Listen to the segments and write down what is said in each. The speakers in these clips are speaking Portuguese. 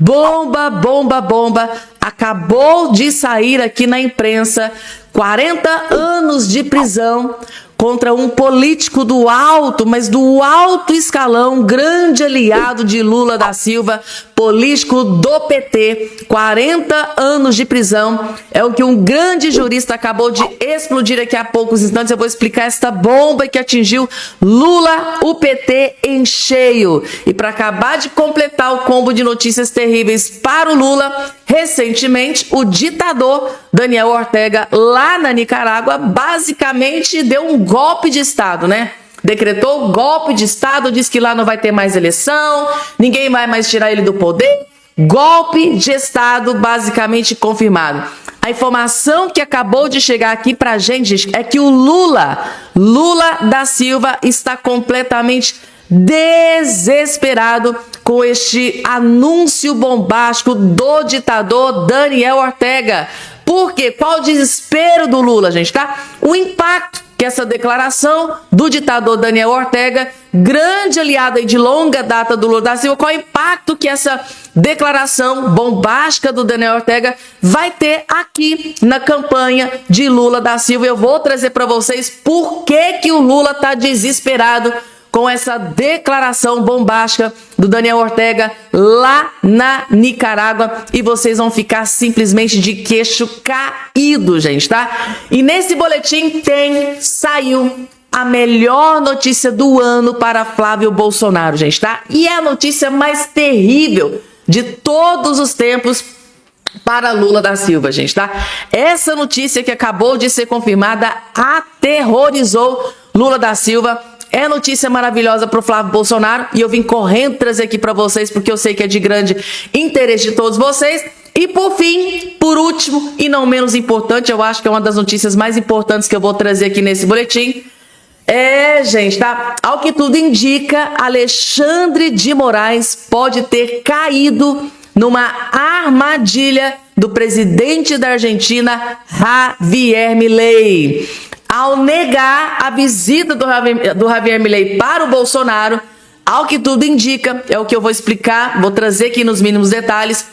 Bomba, bomba, bomba. Acabou de sair aqui na imprensa 40 anos de prisão contra um político do alto, mas do alto escalão, grande aliado de Lula da Silva, político do PT. 40 anos de prisão é o que um grande jurista acabou de explodir aqui há poucos instantes. Eu vou explicar esta bomba que atingiu Lula, o PT em cheio. E para acabar de completar o combo de notícias terríveis para o Lula, recentemente o ditador Daniel Ortega, lá na Nicarágua, basicamente deu um golpe de Estado, né? Decretou golpe de Estado, disse que lá não vai ter mais eleição, ninguém vai mais tirar ele do poder. Golpe de Estado basicamente confirmado. A informação que acabou de chegar aqui pra gente é que o Lula da Silva está completamente desesperado com este anúncio bombástico do ditador Daniel Ortega. Por quê? Qual o desespero do Lula, gente, tá? O impacto que essa declaração do ditador Daniel Ortega, grande aliado aí de longa data do Lula da Silva, qual o impacto que essa declaração bombástica do Daniel Ortega vai ter aqui na campanha de Lula da Silva. Eu vou trazer para vocês por que o Lula tá desesperado com essa declaração bombástica do Daniel Ortega lá na Nicarágua, e vocês vão ficar simplesmente de queixo caído, gente, tá? E nesse boletim saiu a melhor notícia do ano para Flávio Bolsonaro, gente, tá? E é a notícia mais terrível de todos os tempos para Lula da Silva, gente, tá? Essa notícia que acabou de ser confirmada aterrorizou Lula da Silva. É notícia maravilhosa para o Flávio Bolsonaro e eu vim correndo trazer aqui para vocês porque eu sei que é de grande interesse de todos vocês. E por fim, por último e não menos importante, eu acho que é uma das notícias mais importantes que eu vou trazer aqui nesse boletim. Gente, tá? Ao que tudo indica, Alexandre de Moraes pode ter caído numa armadilha do presidente da Argentina, Javier Milei. Ao negar a visita do Javier Milei para o Bolsonaro, ao que tudo indica, é o que eu vou explicar, vou trazer aqui nos mínimos detalhes,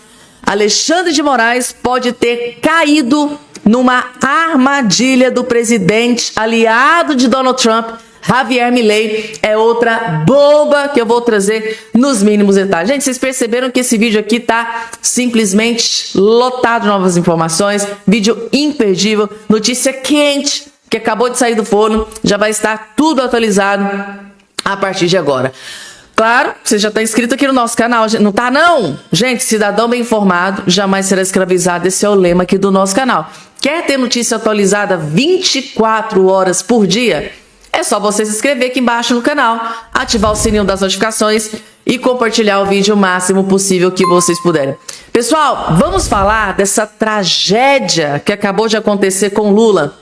Alexandre de Moraes pode ter caído numa armadilha do presidente aliado de Donald Trump, Javier Milei. É outra bomba que eu vou trazer nos mínimos detalhes. Gente, vocês perceberam que esse vídeo aqui tá simplesmente lotado de novas informações, vídeo imperdível, notícia quente, que acabou de sair do forno, já vai estar tudo atualizado a partir de agora. Claro, você já está inscrito aqui no nosso canal, não tá não? Gente, cidadão bem informado jamais será escravizado, esse é o lema aqui do nosso canal. Quer ter notícia atualizada 24 horas por dia? É só você se inscrever aqui embaixo no canal, ativar o sininho das notificações e compartilhar o vídeo o máximo possível que vocês puderem. Pessoal, vamos falar dessa tragédia que acabou de acontecer com Lula.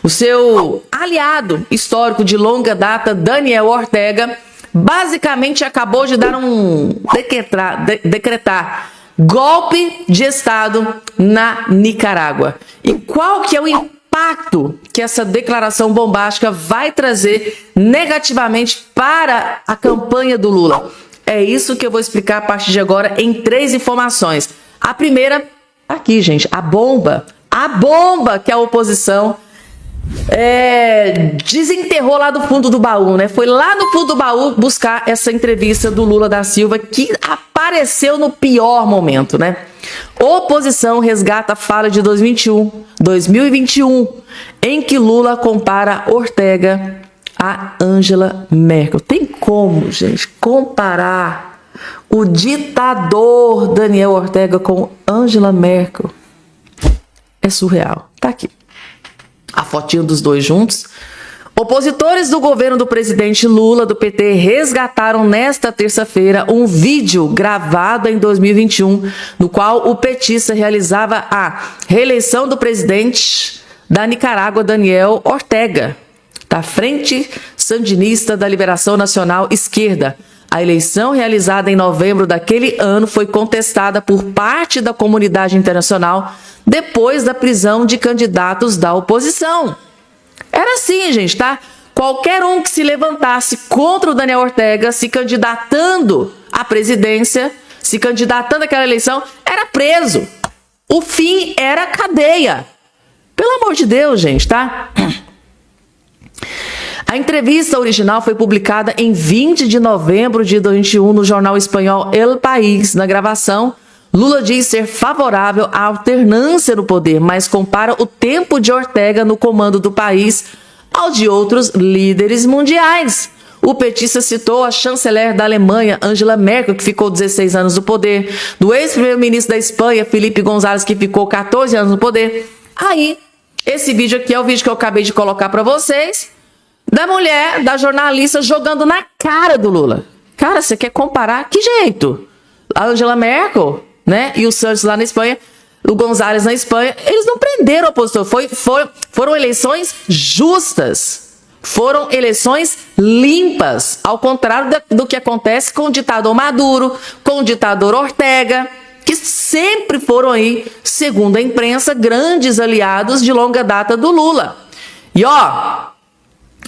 O seu aliado histórico de longa data, Daniel Ortega, basicamente acabou de dar decretar golpe de Estado na Nicarágua. E qual que é o impacto que essa declaração bombástica vai trazer negativamente para a campanha do Lula? É isso que eu vou explicar a partir de agora em 3 informações. A primeira, aqui, gente, a bomba que a oposição desenterrou lá do fundo do baú, né? Foi lá no fundo do baú buscar essa entrevista do Lula da Silva, que apareceu no pior momento, né? Oposição resgata a fala de 2021, em que Lula compara Ortega a Angela Merkel. Tem como, gente, comparar o ditador Daniel Ortega com Angela Merkel? É surreal. Tá aqui a fotinho dos dois juntos. Opositores do governo do presidente Lula, do PT, resgataram nesta terça-feira um vídeo gravado em 2021, no qual o petista realizava a reeleição do presidente da Nicarágua, Daniel Ortega, da Frente Sandinista da Liberação Nacional Esquerda. A eleição realizada em novembro daquele ano foi contestada por parte da comunidade internacional depois da prisão de candidatos da oposição. Era assim, gente, tá? Qualquer um que se levantasse contra o Daniel Ortega, se candidatando à presidência, se candidatando àquela eleição, era preso. O fim era cadeia. Pelo amor de Deus, gente, tá? A entrevista original foi publicada em 20 de novembro de 2021 no jornal espanhol El País. Na gravação, Lula diz ser favorável à alternância no poder, mas compara o tempo de Ortega no comando do país ao de outros líderes mundiais. O petista citou a chanceler da Alemanha, Angela Merkel, que ficou 16 anos no poder, do ex-primeiro-ministro da Espanha, Felipe González, que ficou 14 anos no poder. Aí, esse vídeo aqui é o vídeo que eu acabei de colocar para vocês, da mulher, da jornalista, jogando na cara do Lula. Cara, você quer comparar? Que jeito? A Angela Merkel, né, e o Santos lá na Espanha, o González na Espanha, eles não prenderam o opositor. Foram eleições justas. Foram eleições limpas, ao contrário do que acontece com o ditador Maduro, com o ditador Ortega, que sempre foram aí, segundo a imprensa, grandes aliados de longa data do Lula. E ó,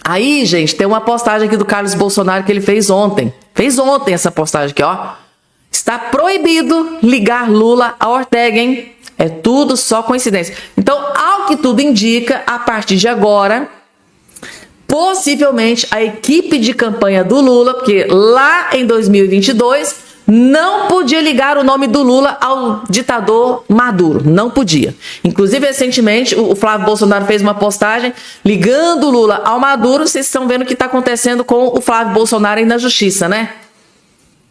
aí, gente, tem uma postagem aqui do Carlos Bolsonaro que ele fez ontem. Fez ontem essa postagem aqui, ó. Está proibido ligar Lula a Ortega, hein? É tudo só coincidência. Então, ao que tudo indica, a partir de agora, possivelmente a equipe de campanha do Lula, porque lá em 2022 não podia ligar o nome do Lula ao ditador Maduro, não podia. Inclusive, recentemente, o Flávio Bolsonaro fez uma postagem ligando o Lula ao Maduro. Vocês estão vendo o que está acontecendo com o Flávio Bolsonaro aí na justiça, né?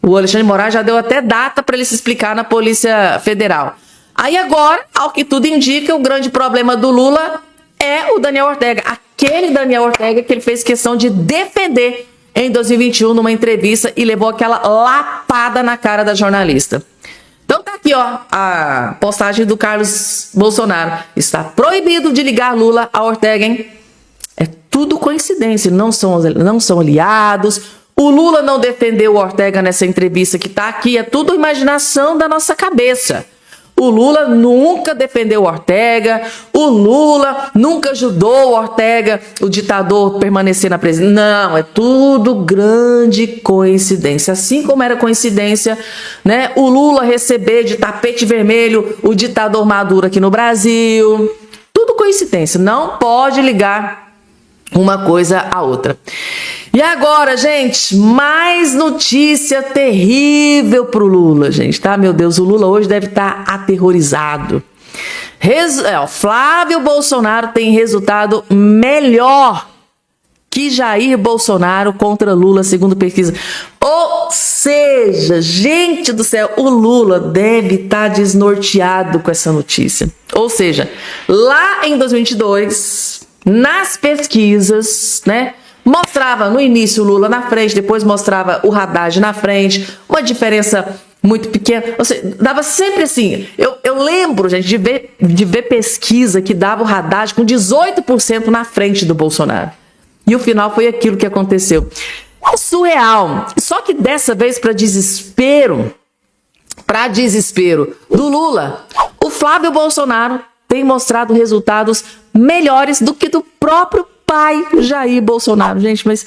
O Alexandre de Moraes já deu até data para ele se explicar na Polícia Federal. Aí agora, ao que tudo indica, o grande problema do Lula é o Daniel Ortega. Aquele Daniel Ortega que ele fez questão de defender em 2021 numa entrevista e levou aquela lapada na cara da jornalista. Então tá aqui, ó, a postagem do Carlos Bolsonaro. Está proibido de ligar Lula a Ortega, hein? É tudo coincidência, não são aliados. O Lula não defendeu o Ortega nessa entrevista que tá aqui, é tudo imaginação da nossa cabeça. O Lula nunca defendeu o Ortega, o Lula nunca ajudou o Ortega, o ditador, permanecer na presidência. Não, é tudo grande coincidência. Assim como era coincidência, né, o Lula receber de tapete vermelho o ditador Maduro aqui no Brasil. Tudo coincidência, não pode ligar uma coisa à outra. E agora, gente, mais notícia terrível pro Lula, gente, tá? Meu Deus, o Lula hoje deve estar aterrorizado. Flávio Bolsonaro tem resultado melhor que Jair Bolsonaro contra Lula, segundo pesquisa. Ou seja, gente do céu, o Lula deve estar desnorteado com essa notícia. Ou seja, lá em 2022, nas pesquisas, né? Mostrava no início o Lula na frente, depois mostrava o Haddad na frente, uma diferença muito pequena. Ou seja, dava sempre assim. Eu lembro, gente, de ver pesquisa que dava o Haddad com 18% na frente do Bolsonaro. E o final foi aquilo que aconteceu. É surreal. Só que dessa vez, para desespero do Lula, o Flávio Bolsonaro tem mostrado resultados melhores do que do próprio pai Jair Bolsonaro. Gente, mas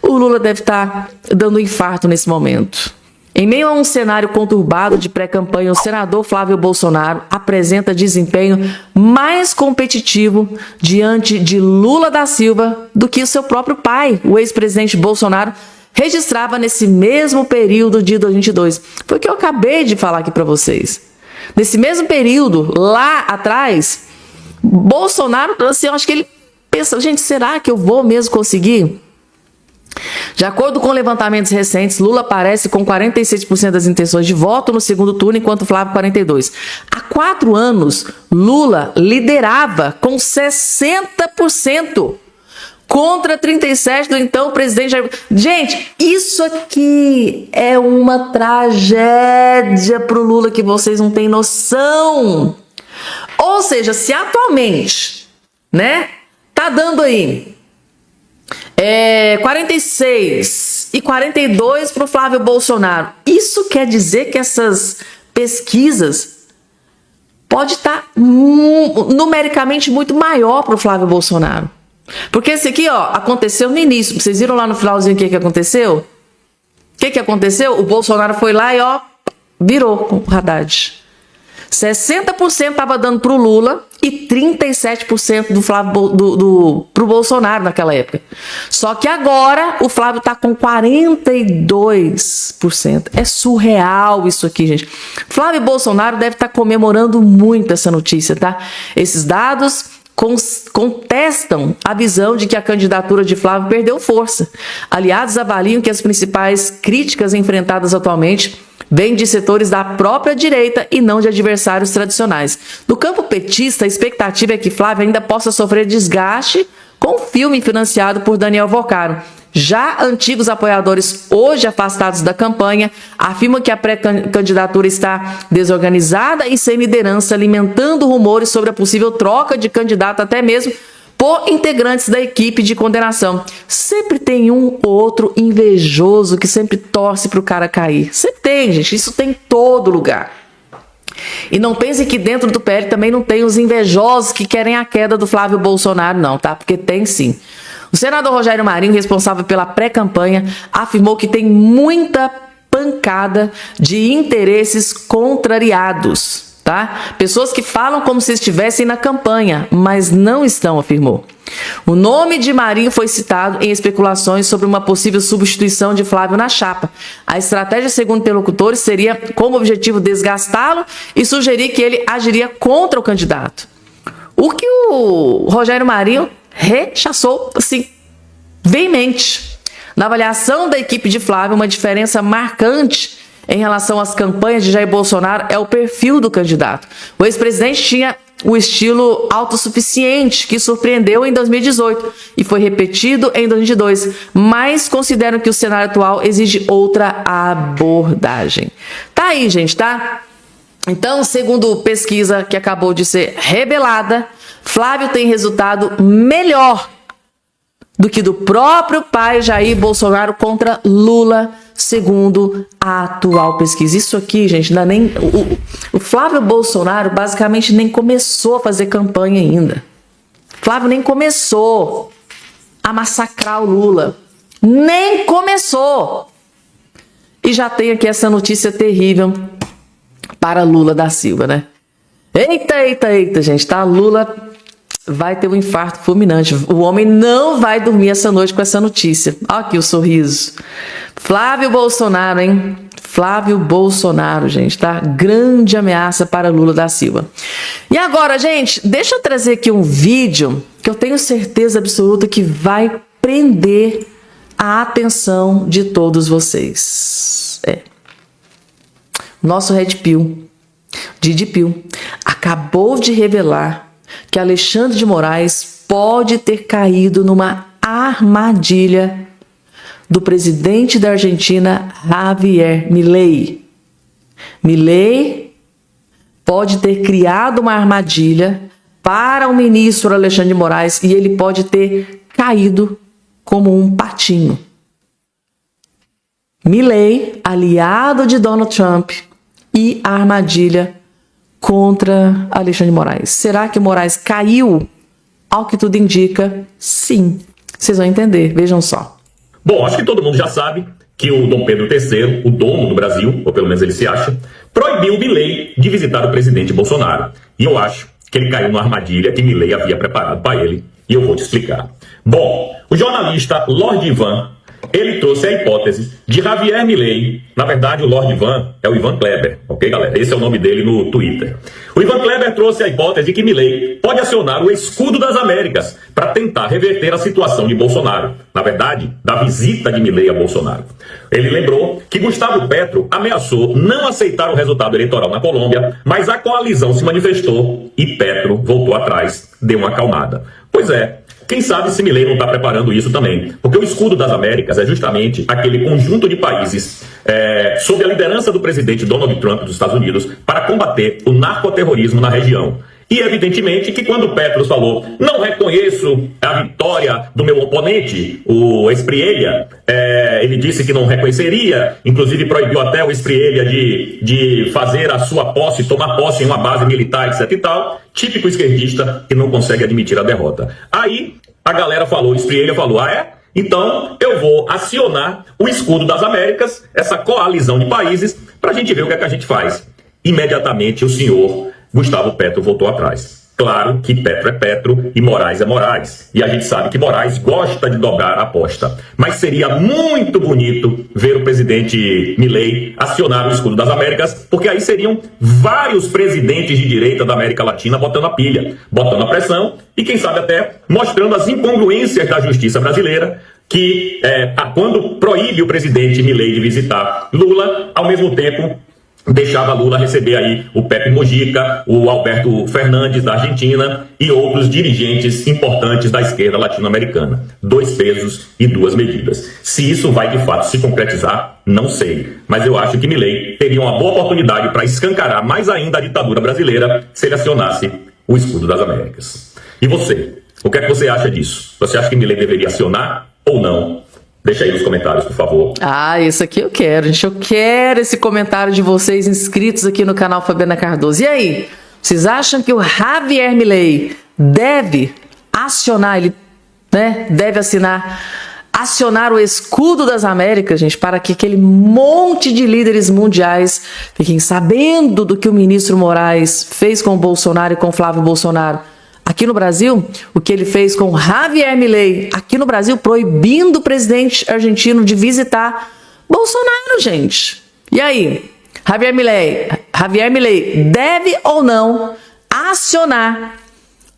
o Lula deve estar dando um infarto nesse momento. Em meio a um cenário conturbado de pré-campanha, o senador Flávio Bolsonaro apresenta desempenho mais competitivo diante de Lula da Silva do que o seu próprio pai, o ex-presidente Bolsonaro, registrava nesse mesmo período de 2022. Foi o que eu acabei de falar aqui para vocês. Nesse mesmo período, lá atrás, Bolsonaro, assim, eu acho que ele pensa, gente, será que eu vou mesmo conseguir? De acordo com levantamentos recentes, Lula aparece com 46% das intenções de voto no segundo turno, enquanto Flávio 42%. Há 4 anos, Lula liderava com 60% contra 37% do então presidente Jair. Gente, isso aqui é uma tragédia para o Lula que vocês não têm noção. Ou seja, se atualmente, né, tá dando aí 46 e 42 para o Flávio Bolsonaro. Isso quer dizer que essas pesquisas pode estar numericamente muito maior para o Flávio Bolsonaro. Porque esse aqui, ó, aconteceu no início. Vocês viram lá no finalzinho o que aconteceu? O que aconteceu? O Bolsonaro foi lá e, ó, virou com o Haddad. 60% estava dando para o Lula e 37% do Flávio pro Bolsonaro naquela época. Só que agora o Flávio está com 42%. É surreal isso aqui, gente. Flávio e Bolsonaro devem estar comemorando muito essa notícia, tá? Esses dados contestam a visão de que a candidatura de Flávio perdeu força. Aliados avaliam que as principais críticas enfrentadas atualmente vem de setores da própria direita e não de adversários tradicionais. No campo petista, a expectativa é que Flávio ainda possa sofrer desgaste com o filme financiado por Daniel Vocaro. Já antigos apoiadores, hoje afastados da campanha, afirmam que a pré-candidatura está desorganizada e sem liderança, alimentando rumores sobre a possível troca de candidato até mesmo por integrantes da equipe de condenação. Sempre tem um ou outro invejoso que sempre torce para o cara cair. Sempre tem, gente. Isso tem em todo lugar. E não pense que dentro do PL também não tem os invejosos que querem a queda do Flávio Bolsonaro, não, tá? Porque tem sim. O senador Rogério Marinho, responsável pela pré-campanha, afirmou que tem muita pancada de interesses contrariados. Tá? Pessoas que falam como se estivessem na campanha, mas não estão, afirmou. O nome de Marinho foi citado em especulações sobre uma possível substituição de Flávio na chapa. A estratégia, segundo interlocutores, seria como objetivo desgastá-lo e sugerir que ele agiria contra o candidato. O que o Rogério Marinho rechaçou, assim, veemente. Na avaliação da equipe de Flávio, uma diferença marcante em relação às campanhas de Jair Bolsonaro é o perfil do candidato. O ex-presidente tinha o estilo autossuficiente, que surpreendeu em 2018 e foi repetido em 2022, mas consideram que o cenário atual exige outra abordagem. Tá aí, gente, tá? Então, segundo pesquisa que acabou de ser revelada, Flávio tem resultado melhor do que do próprio pai Jair Bolsonaro contra Lula, segundo a atual pesquisa. Isso aqui, gente, ainda nem o Flávio Bolsonaro basicamente nem começou a fazer campanha ainda. Flávio nem começou a massacrar o Lula. Nem começou. E já tem aqui essa notícia terrível para Lula da Silva, né? Eita, gente, tá? Lula vai ter um infarto fulminante. O homem não vai dormir essa noite com essa notícia. Olha aqui o sorriso. Flávio Bolsonaro, hein? Flávio Bolsonaro, gente, tá? Grande ameaça para Lula da Silva. E agora, gente, deixa eu trazer aqui um vídeo que eu tenho certeza absoluta que vai prender a atenção de todos vocês. Nosso Red Pill, Didi Pill, acabou de revelar que Alexandre de Moraes pode ter caído numa armadilha do presidente da Argentina, Javier Milei. Milei pode ter criado uma armadilha para o ministro Alexandre de Moraes e ele pode ter caído como um patinho. Milei, aliado de Donald Trump, e a armadilha contra Alexandre de Moraes. Será que Moraes caiu? Ao que tudo indica, sim. Vocês vão entender, vejam só. Bom, acho que todo mundo já sabe que o Dom Pedro III, o dono do Brasil, ou pelo menos ele se acha, proibiu Milei de visitar o presidente Bolsonaro. E eu acho que ele caiu numa armadilha que Milei havia preparado para ele. E eu vou te explicar. Bom, o jornalista Lord Ivan, ele trouxe a hipótese de Javier Milei. Na verdade, o Lord Ivan é o Ivan Kleber, ok, galera? Esse é o nome dele no Twitter. O Ivan Kleber trouxe a hipótese de que Milei pode acionar o escudo das Américas para tentar reverter a situação de Bolsonaro. Na verdade, da visita de Milei a Bolsonaro. Ele lembrou que Gustavo Petro ameaçou não aceitar o resultado eleitoral na Colômbia, mas a coalizão se manifestou e Petro voltou atrás, deu uma acalmada. Pois é. Quem sabe se Milei não está preparando isso também. Porque o escudo das Américas é justamente aquele conjunto de países sob a liderança do presidente Donald Trump dos Estados Unidos para combater o narcoterrorismo na região. E evidentemente que quando Petro falou, não reconheço a vitória do meu oponente, o Espriella, ele disse que não reconheceria, inclusive proibiu até o Espriella de fazer a sua posse, tomar posse em uma base militar, etc e tal. Típico esquerdista que não consegue admitir a derrota. Aí a galera falou, o Espriella falou, então eu vou acionar o escudo das Américas, essa coalizão de países, para a gente ver o que é que a gente faz. Imediatamente o senhor Gustavo Petro voltou atrás. Claro que Petro é Petro e Moraes é Moraes. E a gente sabe que Moraes gosta de dobrar a aposta. Mas seria muito bonito ver o presidente Milei acionar o escudo das Américas, porque aí seriam vários presidentes de direita da América Latina botando a pilha, botando a pressão e, quem sabe, até mostrando as incongruências da justiça brasileira, que quando proíbe o presidente Milei de visitar Lula, ao mesmo tempo deixava Lula receber aí o Pepe Mujica, o Alberto Fernandes da Argentina e outros dirigentes importantes da esquerda latino-americana. 2 pesos e 2 medidas. Se isso vai de fato se concretizar, não sei. Mas eu acho que Milei teria uma boa oportunidade para escancarar mais ainda a ditadura brasileira se ele acionasse o escudo das Américas. E você? O que é que você acha disso? Você acha que Milei deveria acionar ou não? Deixa aí nos comentários, por favor. Isso aqui eu quero, gente. Eu quero esse comentário de vocês inscritos aqui no canal Fabiana Cardoso. E aí? Vocês acham que o Javier Milei deve acionar, deve acionar o escudo das Américas, gente, para que aquele monte de líderes mundiais fiquem sabendo do que o ministro Moraes fez com o Bolsonaro e com o Flávio Bolsonaro? Aqui no Brasil, o que ele fez com Javier Milei, aqui no Brasil, proibindo o presidente argentino de visitar Bolsonaro, gente. E aí, Javier Milei deve ou não acionar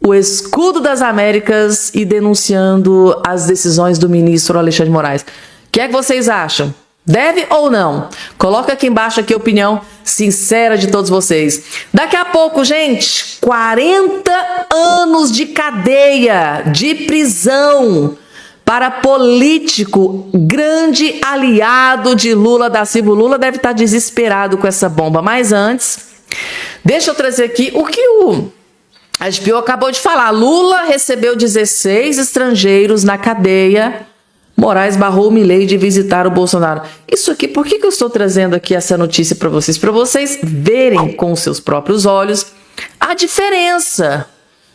o escudo das Américas e denunciando as decisões do ministro Alexandre de Moraes? O que é que vocês acham? Deve ou não? Coloca aqui embaixo a opinião sincera de todos vocês. Daqui a pouco, gente, 40 anos de cadeia, de prisão para político, grande aliado de Lula da Silva. O Lula deve estar desesperado com essa bomba. Mas antes, deixa eu trazer aqui o que a HBO acabou de falar. Lula recebeu 16 estrangeiros na cadeia. Moraes barrou Milei de visitar o Bolsonaro. Isso aqui, por que eu estou trazendo aqui essa notícia para vocês? Para vocês verem com os seus próprios olhos a diferença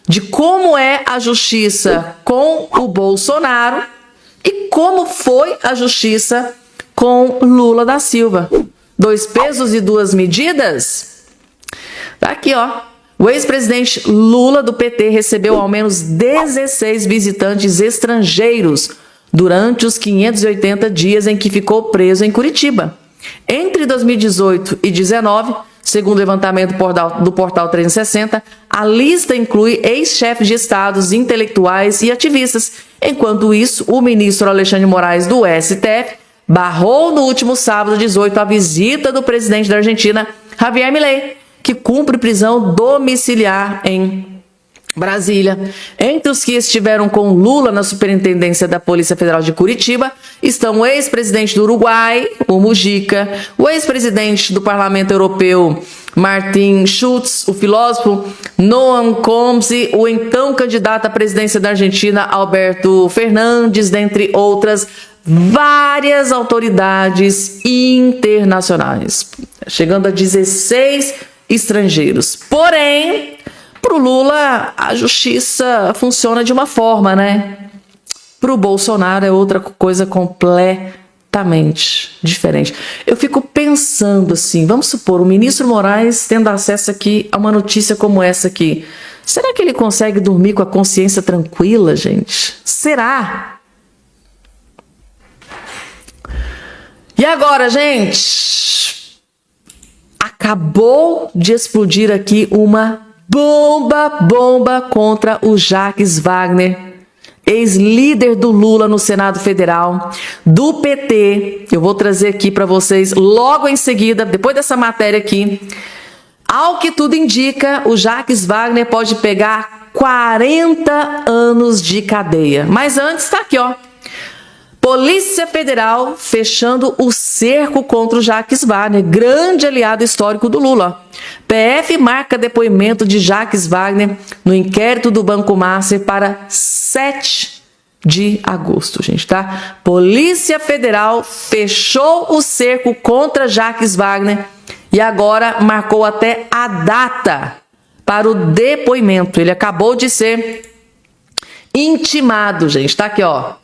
de como é a justiça com o Bolsonaro e como foi a justiça com Lula da Silva. 2 pesos e 2 medidas? Tá aqui, ó. O ex-presidente Lula do PT recebeu ao menos 16 visitantes estrangeiros durante os 580 dias em que ficou preso em Curitiba. Entre 2018 e 2019, segundo o levantamento do portal 360, a lista inclui ex-chefes de estados, intelectuais e ativistas. Enquanto isso, o ministro Alexandre de Moraes, do STF, barrou no último sábado 18 a visita do presidente da Argentina, Javier Milei, que cumpre prisão domiciliar em Brasília. Entre os que estiveram com Lula na Superintendência da Polícia Federal de Curitiba estão o ex-presidente do Uruguai, o Mujica, o ex-presidente do Parlamento Europeu, Martin Schulz, o filósofo Noam Chomsky, o então candidato à presidência da Argentina, Alberto Fernandes, dentre outras várias autoridades internacionais, chegando a 16 estrangeiros. Porém, para o Lula, a justiça funciona de uma forma, né? Para o Bolsonaro é outra coisa completamente diferente. Eu fico pensando assim, vamos supor, o ministro Moraes tendo acesso aqui a uma notícia como essa aqui. Será que ele consegue dormir com a consciência tranquila, gente? Será? E agora, gente? Acabou de explodir aqui uma bomba contra o Jacques Wagner, ex-líder do Lula no Senado Federal, do PT. Eu vou trazer aqui para vocês logo em seguida, depois dessa matéria aqui. Ao que tudo indica, o Jacques Wagner pode pegar 40 anos de cadeia. Mas antes está aqui, ó. Polícia Federal fechando o cerco contra o Jacques Wagner, grande aliado histórico do Lula. PF marca depoimento de Jacques Wagner no inquérito do Banco Master para 7 de agosto, gente, tá? Polícia Federal fechou o cerco contra Jacques Wagner e agora marcou até a data para o depoimento. Ele acabou de ser intimado, gente, tá aqui, ó.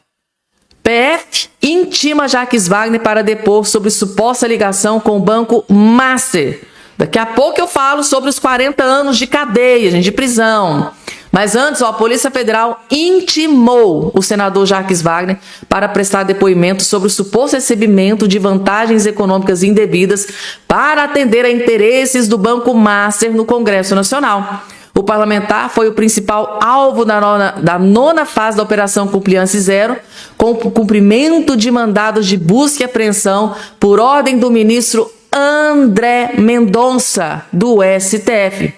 PF intima Jacques Wagner para depor sobre suposta ligação com o Banco Master. Daqui a pouco eu falo sobre os 40 anos de cadeia, gente, de prisão. Mas antes, a Polícia Federal intimou o senador Jacques Wagner para prestar depoimento sobre o suposto recebimento de vantagens econômicas indevidas para atender a interesses do Banco Master no Congresso Nacional. O parlamentar foi o principal alvo da nona fase da Operação Compliance Zero, com o cumprimento de mandados de busca e apreensão por ordem do ministro André Mendonça, do STF.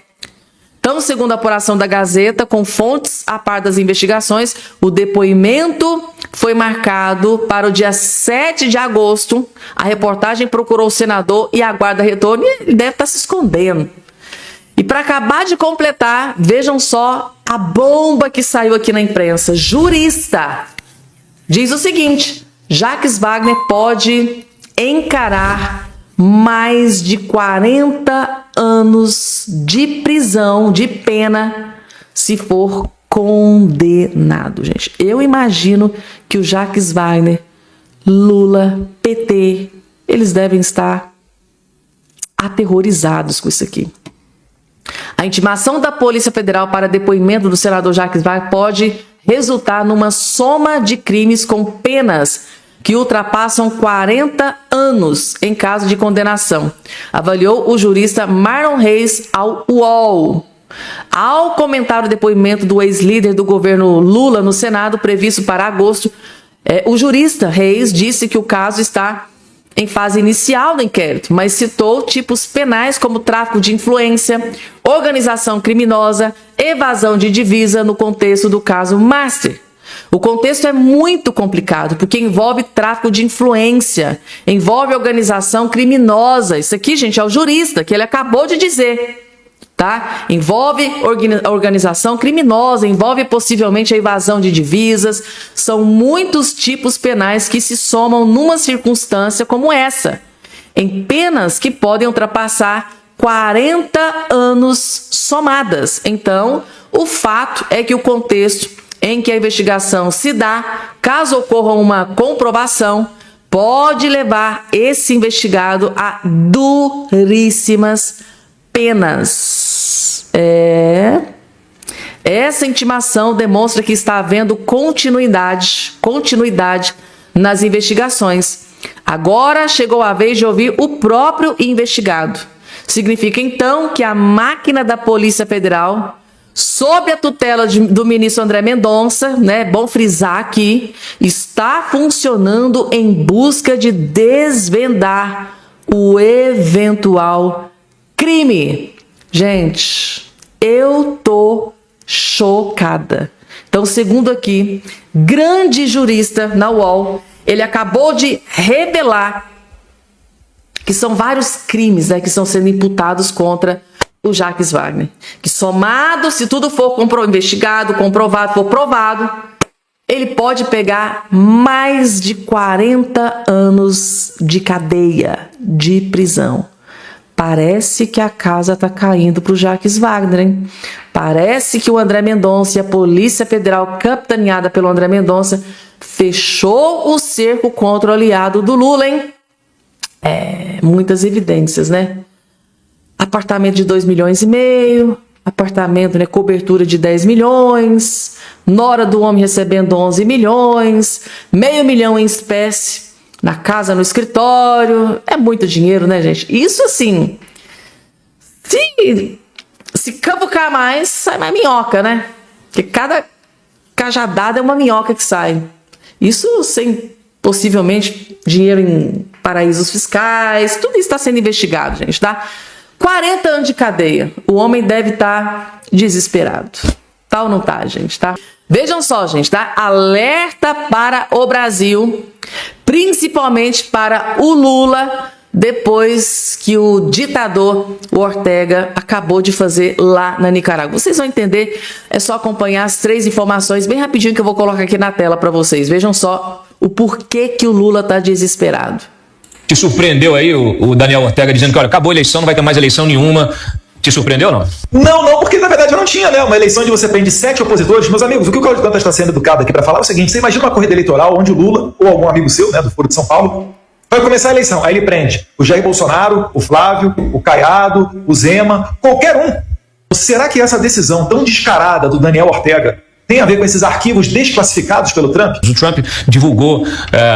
Então, segundo a apuração da Gazeta, com fontes a par das investigações, o depoimento foi marcado para o dia 7 de agosto. A reportagem procurou o senador e aguarda retorno, e ele deve estar se escondendo. E para acabar de completar, vejam só a bomba que saiu aqui na imprensa. Jurista diz o seguinte: Jacques Wagner pode encarar mais de 40 anos de prisão, de pena, se for condenado, gente. Eu imagino que o Jacques Wagner, Lula, PT, eles devem estar aterrorizados com isso aqui. A intimação da Polícia Federal para depoimento do senador Jacques Wagner pode resultar numa soma de crimes com penas que ultrapassam 40 anos em caso de condenação, avaliou o jurista Marlon Reis ao UOL. Ao comentar o depoimento do ex-líder do governo Lula no Senado, previsto para agosto, o jurista Reis disse que o caso está em fase inicial do inquérito, mas citou tipos penais como tráfico de influência, organização criminosa, evasão de divisa no contexto do caso Master. O contexto é muito complicado, porque envolve tráfico de influência, envolve organização criminosa. Isso aqui, gente, é o jurista, que ele acabou de dizer. Tá? Envolve organização criminosa, envolve possivelmente a evasão de divisas. São muitos tipos penais que se somam numa circunstância como essa, em penas que podem ultrapassar 40 anos somadas. Então, o fato é que o contexto em que a investigação se dá, caso ocorra uma comprovação, pode levar esse investigado a duríssimas penas. Essa intimação demonstra que está havendo continuidade nas investigações. Agora chegou a vez de ouvir o próprio investigado. Significa então que a máquina da Polícia Federal, sob a tutela do ministro André Mendonça, né, bom frisar aqui, está funcionando em busca de desvendar o eventual crime. Gente, eu tô chocada. Então, segundo aqui, grande jurista na UOL, ele acabou de revelar que são vários crimes, né, que estão sendo imputados contra o Jacques Wagner. Que somado, se tudo for investigado, comprovado, for provado, ele pode pegar mais de 40 anos de cadeia, de prisão. Parece que a casa está caindo para o Jacques Wagner, hein? Parece que o André Mendonça e a Polícia Federal, capitaneada pelo André Mendonça, fechou o cerco contra o aliado do Lula, hein? Muitas evidências, né? Apartamento de 2,5 milhões, apartamento, né, cobertura de 10 milhões, nora do homem recebendo 11 milhões, R$500 mil em espécie, na casa, no escritório. É muito dinheiro, né, gente? Isso assim, se cavucar mais, sai mais minhoca, né? Porque cada cajadada é uma minhoca que sai. Isso sem, possivelmente, dinheiro em paraísos fiscais. Tudo isso está sendo investigado, gente, tá? 40 anos de cadeia. O homem deve estar desesperado. Tá ou não tá, gente, tá? Vejam só, gente, tá? Alerta para o Brasil, principalmente para o Lula, depois que o ditador, o Ortega, acabou de fazer lá na Nicarágua. Vocês vão entender, é só acompanhar as 3 informações bem rapidinho que eu vou colocar aqui na tela para vocês. Vejam só o porquê que o Lula tá desesperado. Te surpreendeu aí o Daniel Ortega dizendo que, olha, acabou a eleição, não vai ter mais eleição nenhuma. Te surpreendeu ou não? Não, porque na verdade eu não tinha, né? Uma eleição onde você prende 7 opositores. Meus amigos, o que o Cláudio Dantas está sendo educado aqui para falar é o seguinte: você imagina uma corrida eleitoral onde o Lula, ou algum amigo seu, né, do Foro de São Paulo, vai começar a eleição. Aí ele prende o Jair Bolsonaro, o Flávio, o Caiado, o Zema, qualquer um. Será que essa decisão tão descarada do Daniel Ortega tem a ver com esses arquivos desclassificados pelo Trump? O Trump divulgou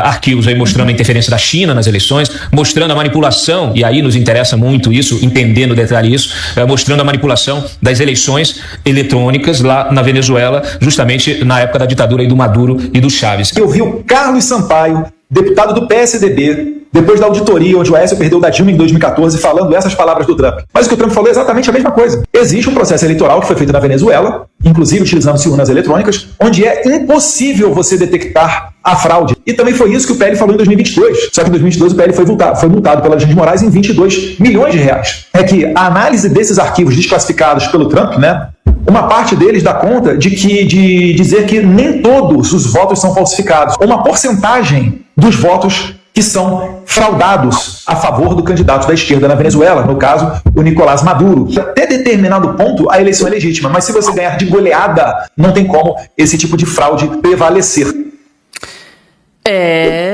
arquivos aí mostrando a interferência da China nas eleições, mostrando a manipulação, e aí nos interessa muito isso, entender no detalhe isso, mostrando a manipulação das eleições eletrônicas lá na Venezuela, justamente na época da ditadura aí do Maduro e do Chávez. Eu vi o Carlos Sampaio, deputado do PSDB, depois da auditoria onde o Aécio perdeu da Dilma em 2014, falando essas palavras do Trump. Mas o que o Trump falou é exatamente a mesma coisa. Existe um processo eleitoral que foi feito na Venezuela, inclusive utilizando-se urnas eletrônicas, onde é impossível você detectar a fraude. E também foi isso que o PL falou em 2022. Só que em 2022 o PL foi multado pela Alexandre de Moraes em 22 milhões de reais. É que a análise desses arquivos desclassificados pelo Trump, né, uma parte deles dá conta de dizer que nem todos os votos são falsificados. Uma porcentagem dos votos que são fraudados a favor do candidato da esquerda na Venezuela, no caso, o Nicolás Maduro. Até determinado ponto, a eleição é legítima, mas se você ganhar de goleada, não tem como esse tipo de fraude prevalecer.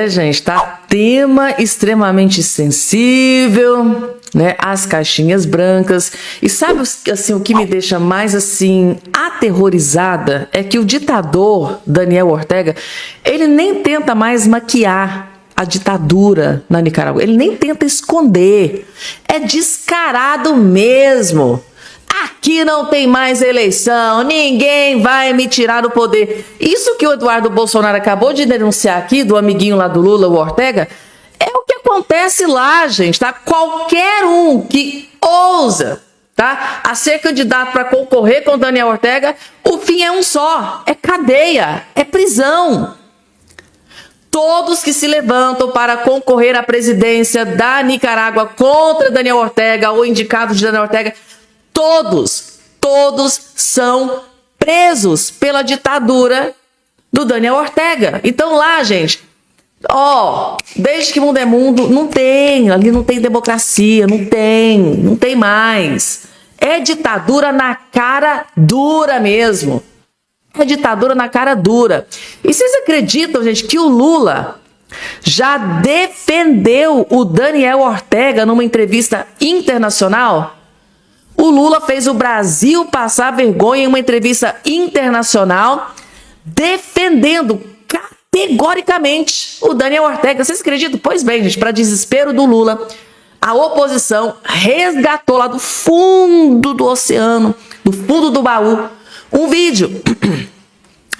Gente, tá tema extremamente sensível, né? As caixinhas brancas. E sabe assim, o que me deixa mais assim aterrorizada é que o ditador Daniel Ortega, ele nem tenta mais maquiar a ditadura na Nicarágua. Ele nem tenta esconder. É descarado mesmo. Aqui não tem mais eleição, ninguém vai me tirar do poder. Isso que o Eduardo Bolsonaro acabou de denunciar aqui, do amiguinho lá do Lula, o Ortega, é o que acontece lá, gente, tá? Qualquer um que ousa, tá, a ser candidato para concorrer com o Daniel Ortega, o fim é um só, é cadeia, é prisão. Todos que se levantam para concorrer à presidência da Nicarágua contra Daniel Ortega ou indicados de Daniel Ortega, todos são presos pela ditadura do Daniel Ortega. Então lá, gente, desde que mundo é mundo, ali não tem democracia, não tem mais. É ditadura na cara dura mesmo. É ditadura na cara dura. E vocês acreditam, gente, que o Lula já defendeu o Daniel Ortega numa entrevista internacional? O Lula fez o Brasil passar vergonha em uma entrevista internacional, defendendo categoricamente o Daniel Ortega. Vocês acreditam? Pois bem, gente, para desespero do Lula, a oposição resgatou lá do fundo do oceano, do fundo do baú, um vídeo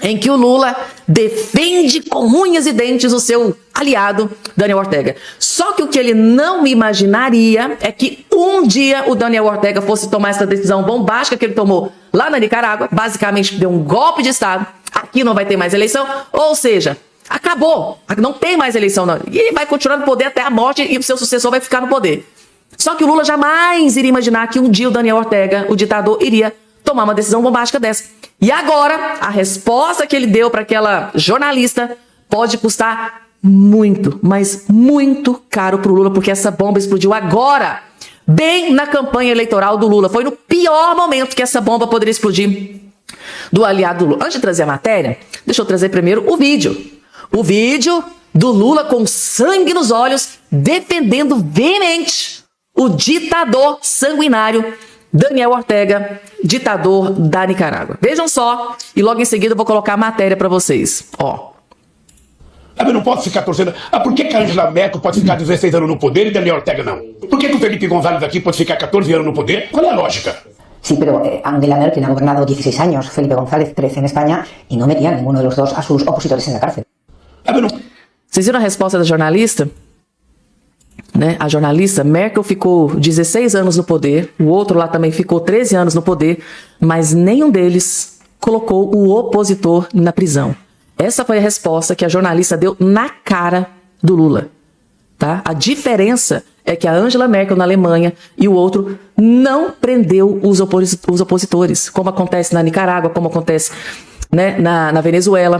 em que o Lula defende com unhas e dentes o seu aliado, Daniel Ortega. Só que o que ele não imaginaria é que um dia o Daniel Ortega fosse tomar essa decisão bombástica que ele tomou lá na Nicarágua, basicamente deu um golpe de Estado, aqui não vai ter mais eleição, ou seja, acabou, não tem mais eleição não. E ele vai continuar no poder até a morte e o seu sucessor vai ficar no poder. Só que o Lula jamais iria imaginar que um dia o Daniel Ortega, o ditador, iria tomar uma decisão bombástica dessa. E agora, a resposta que ele deu para aquela jornalista pode custar muito, mas muito caro para o Lula, porque essa bomba explodiu agora, bem na campanha eleitoral do Lula. Foi no pior momento que essa bomba poderia explodir do aliado do Lula. Antes de trazer a matéria, deixa eu trazer primeiro o vídeo. O vídeo do Lula com sangue nos olhos, defendendo veemente o ditador sanguinário Daniel Ortega, ditador da Nicarágua. Vejam só, e logo em seguida eu vou colocar a matéria para vocês. Eu não posso ficar torcendo. Por que a Angela Merkel pode ficar 16 anos no poder e Daniel Ortega não? Por que o Felipe González aqui pode ficar 14 anos no poder? Qual é a lógica? Sí, pero Angela Merkel ha gobernado 16 años, Felipe González 13 en España y no metía a ninguno de los dos a sus opositores en la cárcel. Vocês viram a resposta da jornalista? Né? A jornalista, Merkel ficou 16 anos no poder, o outro lá também ficou 13 anos no poder, mas nenhum deles colocou o opositor na prisão. Essa foi a resposta que a jornalista deu na cara do Lula. Tá? A diferença é que a Angela Merkel na Alemanha e o outro não prendeu os opositores, como acontece na Nicarágua, como acontece, né, na Venezuela.